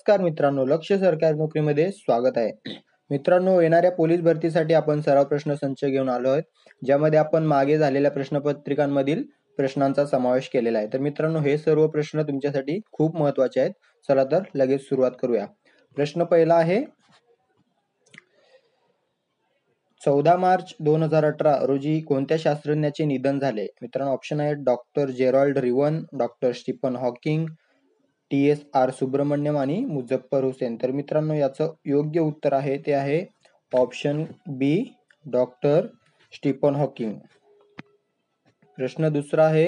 नमस्कार मित्रांनो, लक्ष्य सरकारी नोकरीमध्ये स्वागत आहे. मित्रांनो, येणाऱ्या पोलीस भरतीसाठी आपण सराव प्रश्न संच घेऊन आलो आहोत, ज्यामध्ये आपण मागे झालेल्या प्रश्नपत्रिकांमधील प्रश्नांचा समावेश केलेला आहे. तर मित्रांनो, हे सर्व प्रश्न तुमच्यासाठी खूप महत्त्वाचे आहेत. चला तर लगेच सुरुवात करूया. प्रश्न पहिला आहे, 14 मार्च 2018 रोजी कोणत्या शास्त्रज्ञाचे निधन झाले? मित्रांनो, ऑप्शन आहेत doctor Gerald Rivan, doctor Stephen Hawking, TSR Subramanian आणि मुझफ्फर हुसेन. तर मित्रांनो, याचं योग्य उत्तर आहे ते आहे ऑप्शन बी, डॉक्टर स्टीफन हॉकिंग. प्रश्न दुसरा आहे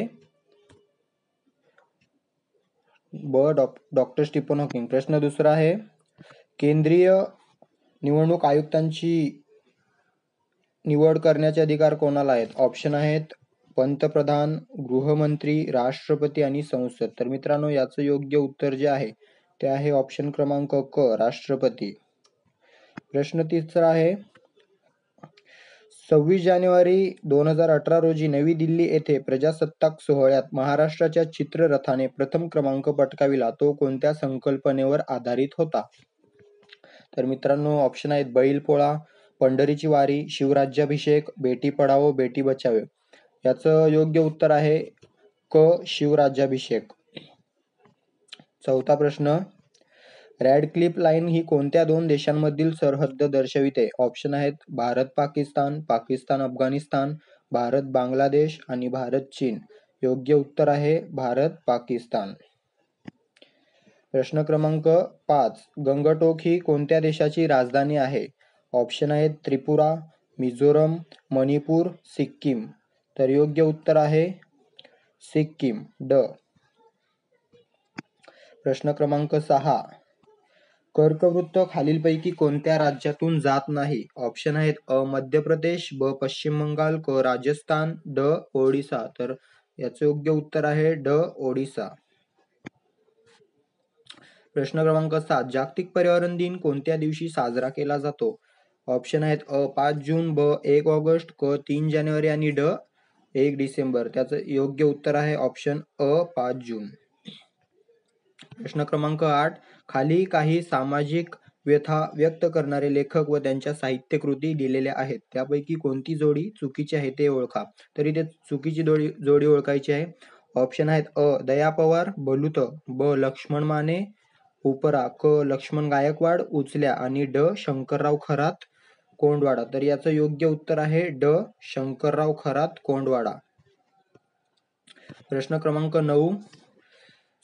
डॉक्टर स्टीफन हॉकिंग. प्रश्न दुसरा आहे, केंद्रीय निवडणूक आयुक्तांची निवड करण्याचे अधिकार कोणाला आहेत? ऑप्शन आहेत पंतप्रधान, गृहमंत्री, राष्ट्रपती आणि संसद. तर मित्रांनो, याचं योग्य उत्तर जे आहे ते आहे ऑप्शन क्रमांक क, राष्ट्रपती. प्रश्न तिसरा आहे, 26 जानेवारी 2018 रोजी नवी दिल्ली येथे प्रजासत्ताक सोहळ्यात महाराष्ट्राच्या चित्ररथाने प्रथम क्रमांक पटकाविला, तो कोणत्या संकल्पनेवर आधारित होता? तर मित्रांनो, ऑप्शन आहेत बैलपोळा, पंढरीची वारी, शिवराज्याभिषेक, बेटी पढाओ बेटी बचाओ. याचं योग्य उत्तर आहे क, शिवराज्याभिषेक. चौथा प्रश्न, रॅडक्लिफ लाईन ही कोणत्या दोन देशांमधील सरहद्द दर्शविते? ऑप्शन आहेत भारत पाकिस्तान, पाकिस्तान अफगाणिस्तान, भारत बांगलादेश आणि भारत चीन. योग्य उत्तर आहे भारत पाकिस्तान. प्रश्न क्रमांक 5, गंगटोक ही कोणत्या देशाची राजधानी आहे? ऑप्शन आहेत त्रिपुरा, मिझोरम, मणिपूर, सिक्कीम. तर योग्य उत्तर आहे सिक्कीम, ड. प्रश्न क्रमांक 6, कर्कवृत्त खालीलपैकी कोणत्या राज्यातून जात नाही? ऑप्शन आहेत अ, मध्य प्रदेश, ब, पश्चिम बंगाल, क, राजस्थान, ड, ओडिसा. तर याचे योग्य उत्तर आहे ड, ओडिसा. प्रश्न क्रमांक 7, जागतिक पर्यावरण दिन कोणत्या दिवशी साजरा केला जातो? ऑप्शन आहेत अ, 5 जून, ब, 1 ऑगस्ट, क, 3 जानेवारी आणि ड, 1 डिसेंबर. त्याचं योग्य उत्तर आहे ऑप्शन अ, 5 जून. प्रश्न क्रमांक 8, खाली काही सामाजिक व्यथा व्यक्त करणारे लेखक व त्यांच्या साहित्य कृती दिलेल्या आहेत, त्यापैकी कोणती जोडी चुकीची आहे ते ओळखा. तरी ते चुकीची जोडी ओळखायची आहे. ऑप्शन आहेत अ, दया पवार, बलुत, ब, लक्ष्मण माने, उपरा, क, लक्ष्मण गायकवाड, उचल्या आणि ड, शंकरराव खरात कोंडवाडा. तर याचं योग्य उत्तर आहे ड, शंकरराव खरात कोंडवाडा. प्रश्न क्रमांक 9,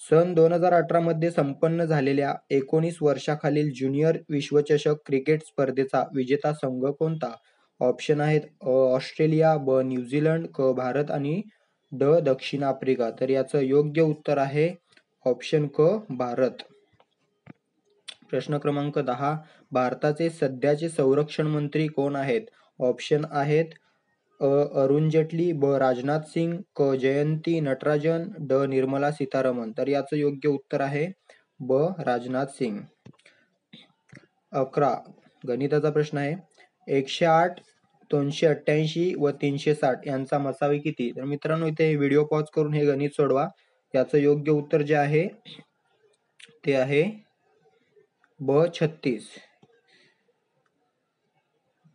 सन 2018 मध्ये संपन्न झालेल्या 19 वर्षाखालील ज्युनियर विश्वचषक क्रिकेट स्पर्धेचा विजेता संघ कोणता? ऑप्शन आहेत अ, ऑस्ट्रेलिया, ब, न्यूझीलंड, क, भारत आणि ड, दक्षिण आफ्रिका. तर याचं योग्य उत्तर आहे ऑप्शन क, भारत. प्रश्न क्रमांक 10, भारताचे सध्याचे संरक्षण मंत्री कोण आहेत? ऑप्शन आहेत अ, अरुण जेटली, ब, राजनाथ सिंग, क, जयंती नटराजन, ड, निर्मला सीतारमण. तर याचं योग्य उत्तर आहे ब, राजनाथ सिंग. 11, गणिताचा प्रश्न आहे, 108, 288 व 360 यांचा मसावी किती? तर मित्रांनो, इथे व्हिडिओ पॉज करून हे गणित सोडवा. याचं योग्य उत्तर जे आहे ते आहे ब, 36.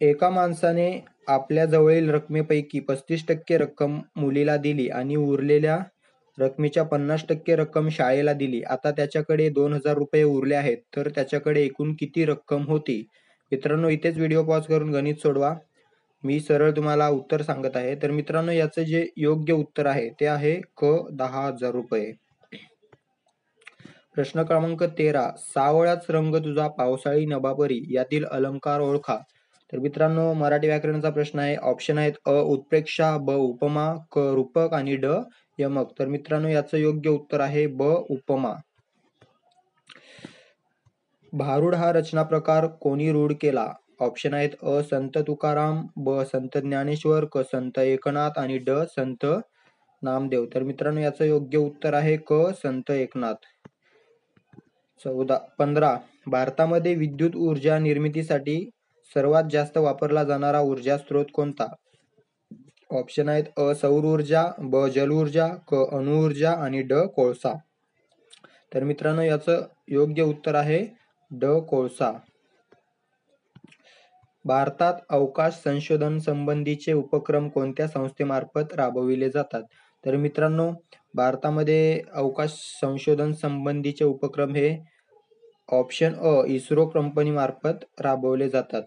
एका माणसाने आपल्या जवळील रकमेपैकी 35% रक्कम मुलीला दिली आणि उरलेल्या रकमेच्या 50% रक्कम शाळेला दिली. आता त्याच्याकडे 2000 रुपये उरले आहेत, तर त्याच्याकडे एकूण किती रक्कम होती? मित्रांनो, इथेच व्हिडिओ पॉज करून गणित सोडवा. मी सरळ तुम्हाला उत्तर सांगत आहे. तर मित्रांनो, याचं जे योग्य उत्तर आहे ते आहे क, 10,000 रुपये. प्रश्न क्रमांक 13, सावळाच रंग तुझा पावसाळी नभापरी यातील अलंकार ओळखा. तर मित्रांनो, मराठी व्याकरणाचा प्रश्न आहे. ऑप्शन आहेत अ, उत्प्रेक्षा, ब, उपमा, क, रूपक आणि ड, यमक. तर मित्रांनो, याचं योग्य उत्तर आहे ब, उपमा. भारुड हा रचना प्रकार कोणी रूढ केला? ऑप्शन आहेत अ, संत तुकाराम, ब, संत ज्ञानेश्वर, क, संत एकनाथ आणि ड, संत नामदेव. तर मित्रांनो, याचं योग्य उत्तर आहे क, संत एकनाथ. 15, भारतामध्ये विद्युत ऊर्जा निर्मितीसाठी सर्वात जास्त वापरला जाणारा ऊर्जा स्रोत कोणता? ऑप्शन आहेत अ, सौर ऊर्जा, ब, जल ऊर्जा, क, अणुऊर्जा आणि ड, कोळसा. तर मित्रांनो, याचं योग्य उत्तर आहे ड कोळसा. भारतात अवकाश संशोधन संबंधीचे उपक्रम कोणत्या संस्थेमार्फत राबविले जातात? तर मित्रांनो, भारतामध्ये अवकाश संशोधन संबंधीचे उपक्रम हे ऑप्शन अ इस्रो कंपनी मार्फत राबवले जातात.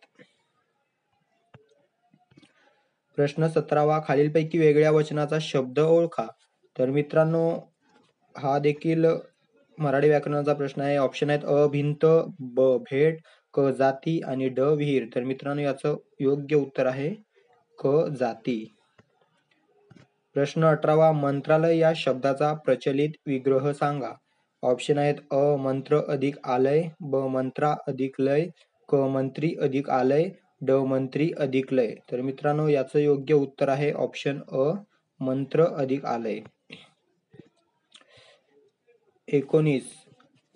प्रश्न 17वा, खालीलपैकी वेगळ्या वचनाचा शब्द ओळखा. तर मित्रांनो, हा देखील मराठी व्याकरणाचा प्रश्न आहे. ऑप्शन आहेत अ भिंत, ब भेट, क जाती आणि ड विहीर. तर मित्रांनो, याचं योग्य उत्तर आहे क जाती. प्रश्न 18वा, मंत्रालय या शब्दाचा प्रचलित विग्रह सांगा. ऑप्शन आहेत अ मंत्र अधिक आलय, ब मंत्रा अधिक लय, क मंत्री अधिक आलय, ड मंत्री अधिक लय. तर मित्रांनो, याचं योग्य उत्तर आहे ऑप्शन अ मंत्र अधिक आलय. 19,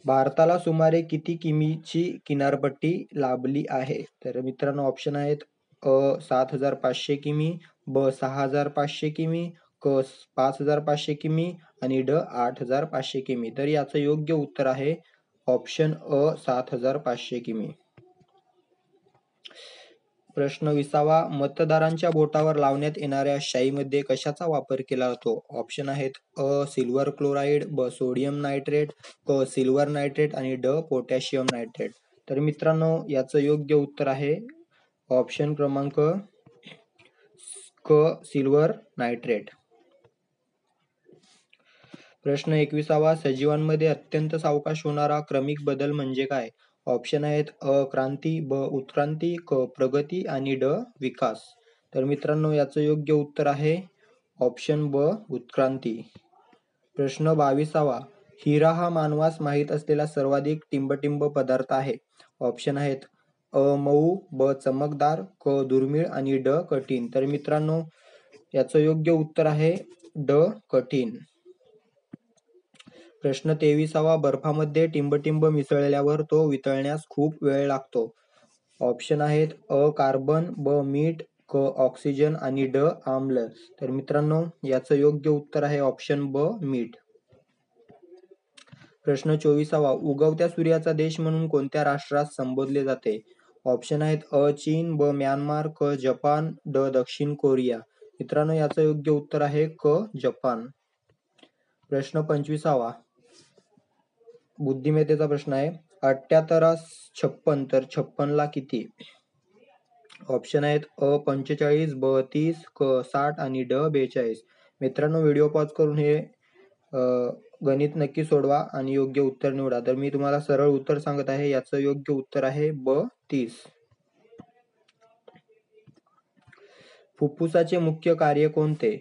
भारताला सुमारे किती किमीची किनारपट्टी लाभली आहे? तर मित्रांनो, ऑप्शन आहेत अ 7500 किमी, ब 6500 किमी, क 5500 किमी आणि ड 8500 किमी. तर याचं योग्य उत्तर आहे ऑप्शन अ 7500 किमी. प्रश्न 20वा, मतदारांच्या बोटावर लावण्यात येणाऱ्या शाईमध्ये कशाचा वापर केला जातो? ऑप्शन आहेत अ सिल्वर क्लोराईड, ब सोडियम नायट्रेट, क सिल्वर नायट्रेट आणि ड पोटॅशियम नायट्रेट. तर मित्रांनो, याचं योग्य उत्तर आहे ऑप्शन क्रमांक क सिल्वर नायट्रेट. प्रश्न 21वा, सजीवांमध्ये अत्यंत सावकाश होणारा क्रमिक बदल म्हणजे काय? ऑप्शन आहेत अ क्रांती, ब उत्क्रांती, क प्रगती आणि ड विकास. तर मित्रांनो, याचं योग्य उत्तर आहे ऑप्शन ब उत्क्रांती. प्रश्न 22वा, हिरा हा मानवास माहीत असलेला सर्वाधिक टिंबटिंब पदार्थ आहे. ऑप्शन आहेत अ मऊ, ब चमकदार, क दुर्मिळ आणि ड कठीण. तर मित्रांनो, याचं योग्य उत्तर आहे ड कठीण. प्रश्न 23वा, बर्फामध्ये टिंबटिंब मिसळल्यावर तो वितळण्यास खूप वेळ लागतो. ऑप्शन आहेत अ कार्बन, ब मीठ, क ऑक्सिजन आणि ड आम्ल. तर मित्रांनो, याचं योग्य उत्तर आहे ऑप्शन ब मीठ. प्रश्न 24वा, उगवत्या सूर्याचा देश म्हणून कोणत्या राष्ट्रास संबोधले जाते? ऑप्शन आहेत अ चीन, ब म्यानमार, क जपान, ड दक्षिण कोरिया. मित्रांनो, याचं योग्य उत्तर आहे क जपान. प्रश्न 25वा, बुद्धिमत्तेचा प्रश्न आहे. 78 56, तर 56 ला किती? ऑप्शन आहेत अ 45, ब 30, क 60 आणि ड 42. मित्रांनो, व्हिडिओ पॉज करून हे गणित नक्की सोडवा आणि योग्य उत्तर निवडा. तर मी तुम्हाला सरळ उत्तर सांगत आहे. याचं योग्य उत्तर आहे ब 30. फुफ्फुसाचे मुख्य कार्य कोणते?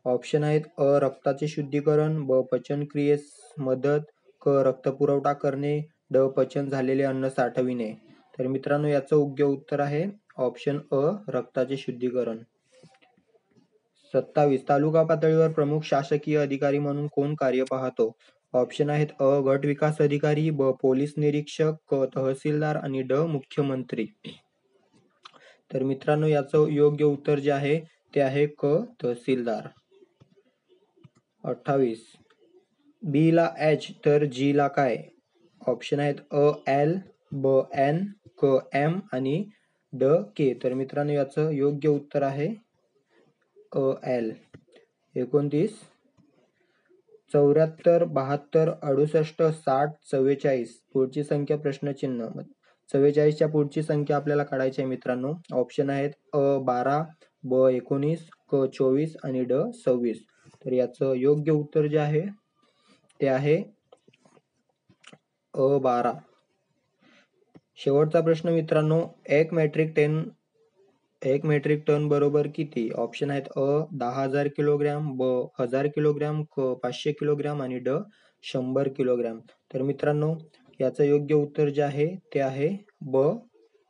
ऑप्शन आहेत अ रक्ताचे शुद्धीकरण, ब पचन क्रियेस मदत, क रक्तपुरवठा करणे, ड पचन झालेले अन्न साठविणे. तर मित्रांनो, याचं योग्य उत्तर आहे ऑप्शन अ रक्ताचे शुद्धीकरण. 27, तालुका पातळीवर प्रमुख शासकीय अधिकारी म्हणून कोण कार्य पाहतो? ऑप्शन आहेत अ गट विकास अधिकारी, ब पोलीस निरीक्षक, क तहसीलदार आणि ड मुख्यमंत्री. तर मित्रांनो, याचं योग्य उत्तर जे आहे ते आहे क तहसीलदार. 28, बी ला एच तर जी ला काय? ऑप्शन आहेत अ एल, ब एन, क एम आणि ड के. तर मित्रांनो, याचं योग्य उत्तर आहे अ एल. 29, 74, 72, 68, 60, 44 पुढची संख्या प्रश्नचिन्ह. 44च्या पुढची संख्या आपल्याला काढायची आहे मित्रांनो. ऑप्शन आहेत अ 12, ब 19, क 24 आणि ड 26. तर याचं योग्य उत्तर जे आहे ते आहे अ 12. शेवटचा प्रश्न मित्रांनो, 1 मेट्रिक टन बरोबर किती? ऑप्शन आहेत अ 10,000 किलोग्रॅम, ब 1000 किलोग्रॅम, क 500 किलोग्रॅम आणि ड 100 किलोग्रॅम. तर मित्रांनो, याचं योग्य उत्तर जे आहे ते आहे ब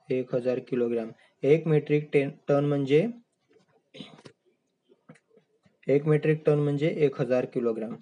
1000 किलोग्रॅम. 1 मेट्रिक टन म्हणजे 1000 किलोग्रॅम.